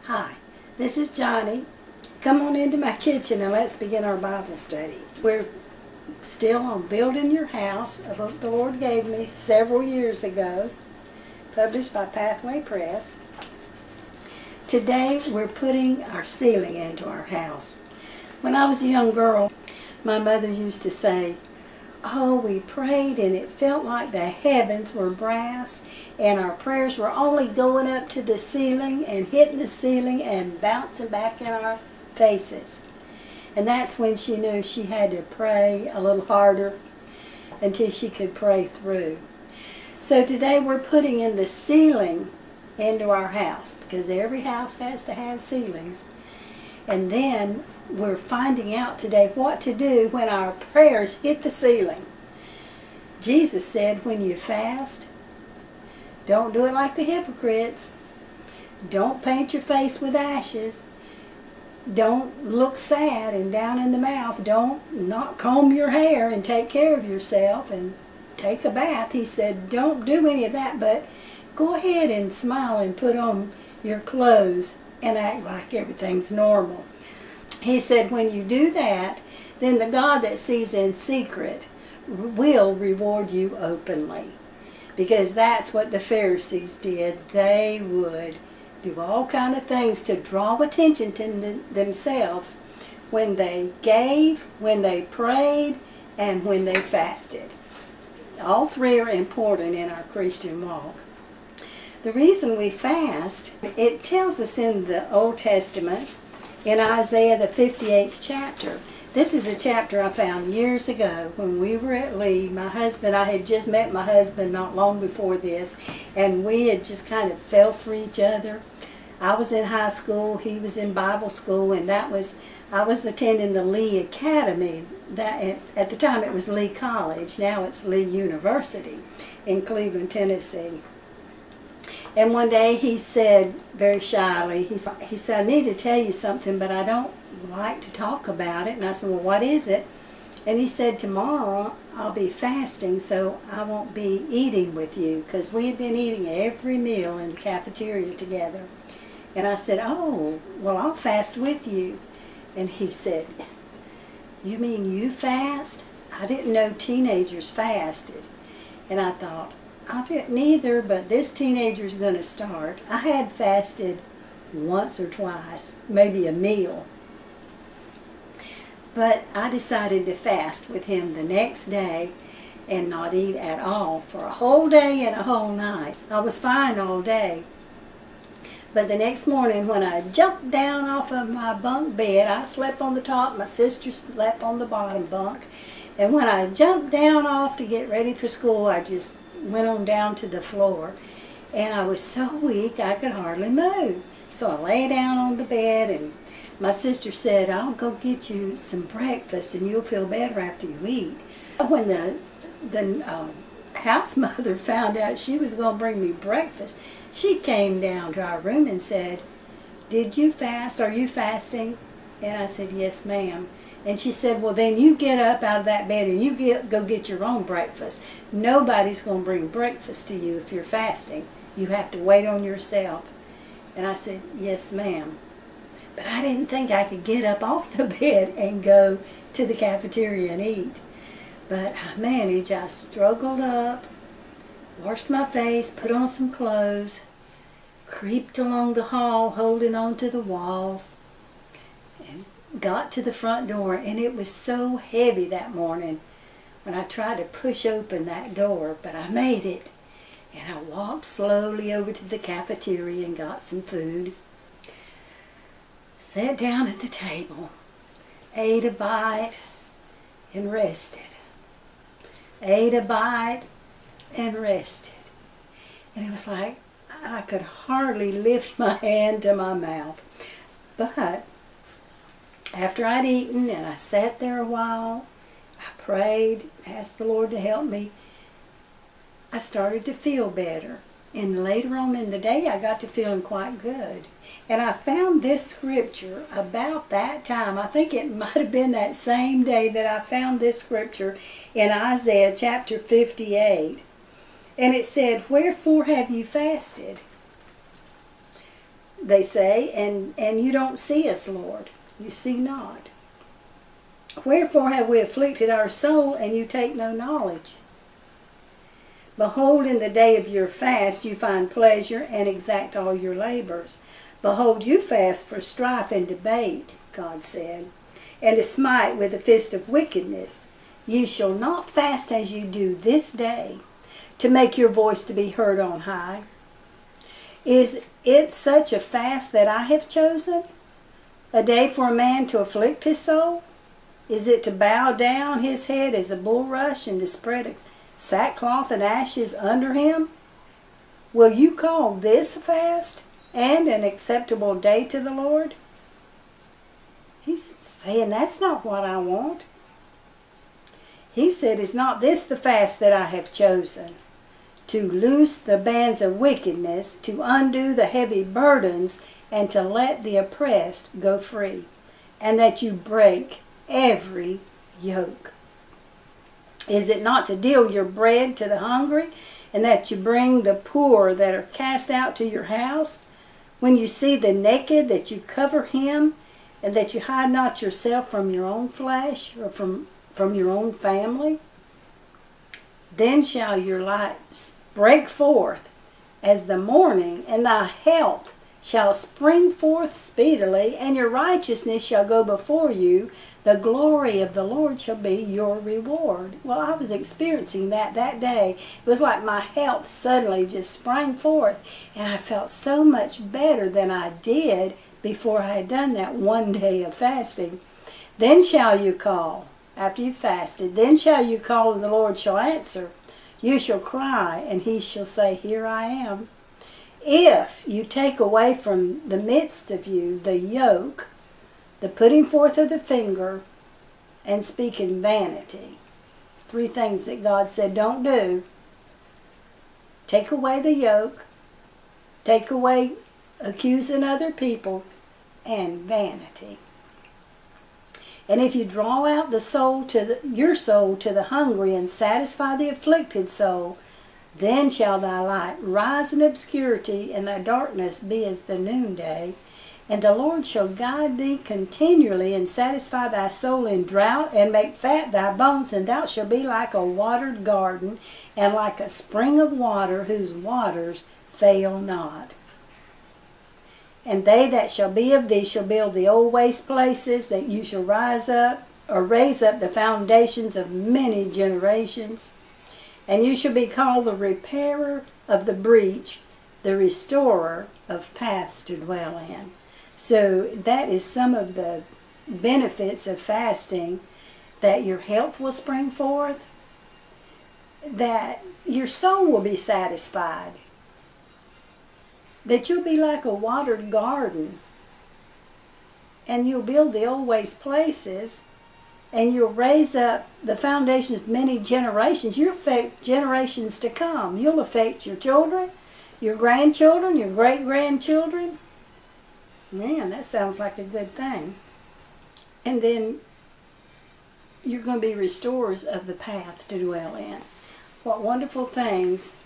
Hi, this is Johnny. Come on into my kitchen and let's begin our Bible study. We're still on Building Your House, a book the Lord gave me several years ago, published by Pathway Press. Today we're putting our ceiling into our house. When I was a young girl, my mother used to say, "Oh, we prayed and it felt like the heavens were brass and our prayers were only going up to the ceiling and hitting the ceiling and bouncing back in our faces." And that's when she knew she had to pray a little harder until she could pray through. So today we're putting in the ceiling into our house, because every house has to have ceilings. And then we're finding out today what to do when our prayers hit the ceiling. Jesus said when you fast, don't do it like the hypocrites. Don't paint your face with ashes. Don't look sad and down in the mouth. Don't not comb your hair and take care of yourself and take a bath. He said don't do any of that, but go ahead and smile and put on your clothes and act like everything's normal. He said when you do that, then the God that sees in secret will reward you openly. Because that's what the Pharisees did. They would do all kind of things to draw attention to themselves when they gave, when they prayed, and when they fasted. All three are important in our Christian walk. The reason we fast, it tells us in the Old Testament, in Isaiah the 58th chapter. This is a chapter I found years ago when we were at Lee. I had just met my husband not long before this, and we had just kind of fell for each other. I was in high school, he was in Bible school, and I was attending the Lee Academy. At the time it was Lee College, now it's Lee University in Cleveland, Tennessee. And one day he said, very shyly, he said, "I need to tell you something, but I don't like to talk about it." And I said, "Well, what is it?" And he said, "Tomorrow I'll be fasting, so I won't be eating with you," because we had been eating every meal in the cafeteria together. And I said, "Oh, well, I'll fast with you." And he said, "You mean you fast?" I didn't know teenagers fasted. And I thought, I didn't either, but this teenager's going to start. I had fasted once or twice, maybe a meal. But I decided to fast with him the next day and not eat at all for a whole day and a whole night. I was fine all day. But the next morning when I jumped down off of my bunk bed, I slept on the top, my sister slept on the bottom bunk. And when I jumped down off to get ready for school, I just went on down to the floor, and I was so weak I could hardly move. So I lay down on the bed, and my sister said, "I'll go get you some breakfast and you'll feel better after you eat." When the house mother found out she was going to bring me breakfast, she came down to our room and said, "Did you fast? Are you fasting?" And I said, "Yes, ma'am." And she said, "Well, then you get up out of that bed and you go get your own breakfast. Nobody's going to bring breakfast to you if you're fasting. You have to wait on yourself." And I said, "Yes, ma'am." But I didn't think I could get up off the bed and go to the cafeteria and eat. But I managed. I struggled up, washed my face, put on some clothes, creeped along the hall holding on to the walls, and got to the front door. And it was so heavy that morning when I tried to push open that door, but I made it. And I walked slowly over to the cafeteria and got some food. Sat down at the table, ate a bite, and rested. Ate a bite and rested. And it was like I could hardly lift my hand to my mouth. But after I'd eaten and I sat there a while, I prayed, asked the Lord to help me, I started to feel better. And later on in the day, I got to feeling quite good. And I found this scripture about that time. I think it might have been that same day that I found this scripture in Isaiah chapter 58. And it said, "Wherefore have you fasted? they say, and you don't see us, Lord. You see not. Wherefore have we afflicted our soul, and you take no knowledge? Behold, in the day of your fast you find pleasure, and exact all your labors. Behold, you fast for strife and debate, God said, and to smite with the fist of wickedness. You shall not fast as you do this day, to make your voice to be heard on high. Is it such a fast that I have chosen? A day for a man to afflict his soul? Is it to bow down his head as a bulrush and to spread a sackcloth and ashes under him? Will you call this a fast and an acceptable day to the Lord? He's saying that's not what I want. He said, is not this the fast that I have chosen? To loose the bands of wickedness, to undo the heavy burdens, and to let the oppressed go free, and that you break every yoke. Is it not to deal your bread to the hungry, and that you bring the poor that are cast out to your house? When you see the naked, that you cover him, and that you hide not yourself from your own flesh, or from your own family? Then shall your light break forth as the morning, and thy health shall spring forth speedily, and your righteousness shall go before you. The glory of the Lord shall be your reward. Well, I was experiencing that day. It was like my health suddenly just sprang forth, and I felt so much better than I did before I had done that one day of fasting. Then shall you call, after you fasted, then shall you call, and the Lord shall answer. You shall cry, and he shall say, Here I am. If you take away from the midst of you the yoke, the putting forth of the finger, and speaking vanity. 3 things that God said don't do. Take away the yoke, take away accusing other people, and vanity. And if you draw out the soul your soul to the hungry, and satisfy the afflicted soul, then shall thy light rise in obscurity, and thy darkness be as the noonday. And the Lord shall guide thee continually, and satisfy thy soul in drought, and make fat thy bones, and thou shalt be like a watered garden, and like a spring of water, whose waters fail not. And they that shall be of thee shall build the old waste places, that you shall raise up the foundations of many generations. And you shall be called the repairer of the breach, the restorer of paths to dwell in. So that is some of the benefits of fasting, that your health will spring forth, that your soul will be satisfied, that you'll be like a watered garden, and you'll build the old waste places, and you'll raise up the foundations of many generations. You'll affect generations to come. You'll affect your children, your grandchildren, your great-grandchildren. Man, that sounds like a good thing. And then you're going to be restorers of the path to dwell in. What wonderful things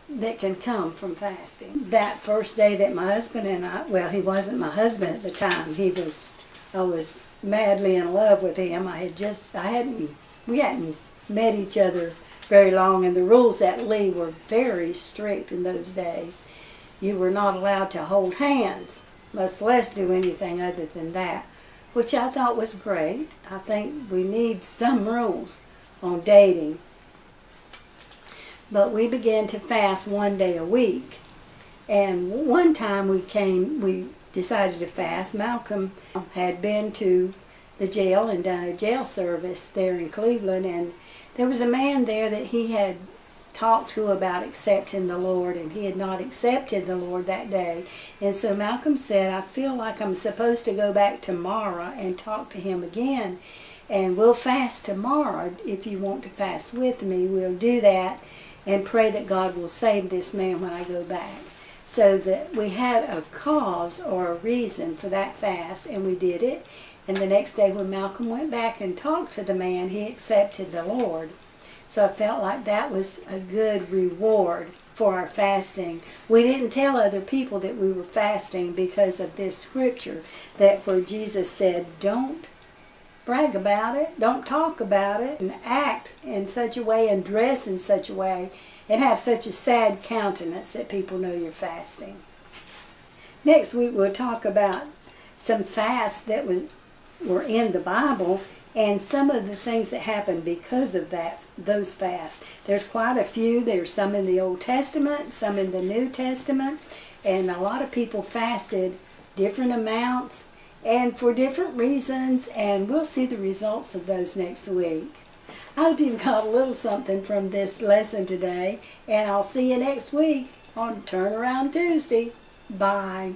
that can come from fasting. That first day that my husband and I, well, he wasn't my husband at the time. I was madly in love with him. We hadn't met each other very long, and the rules at Lee were very strict in those days. You were not allowed to hold hands, much less do anything other than that, which I thought was great. I think we need some rules on dating. But we began to fast one day a week. And one time we decided to fast. Malcolm had been to the jail and done a jail service there in Cleveland, and there was a man there that he had talked to about accepting the Lord, and he had not accepted the Lord that day. And so Malcolm said, I feel like I'm supposed to go back tomorrow and talk to him again, and we'll fast tomorrow. If you want to fast with me, we'll do that and pray that God will save this man when I go back. So that we had a cause or a reason for that fast, and we did it. And the next day when Malcolm went back and talked to the man, he accepted the Lord. So I felt like that was a good reward for our fasting. We didn't tell other people that we were fasting because of this scripture that where Jesus said, don't brag about it, don't talk about it, and act in such a way and dress in such a way and have such a sad countenance that people know you're fasting. Next week we'll talk about some fasts that were in the Bible and some of the things that happened because of those fasts. There's quite a few. There's some in the Old Testament, some in the New Testament, and a lot of people fasted different amounts and for different reasons, and we'll see the results of those next week. I hope you've got a little something from this lesson today, and I'll see you next week on Turnaround Tuesday. Bye.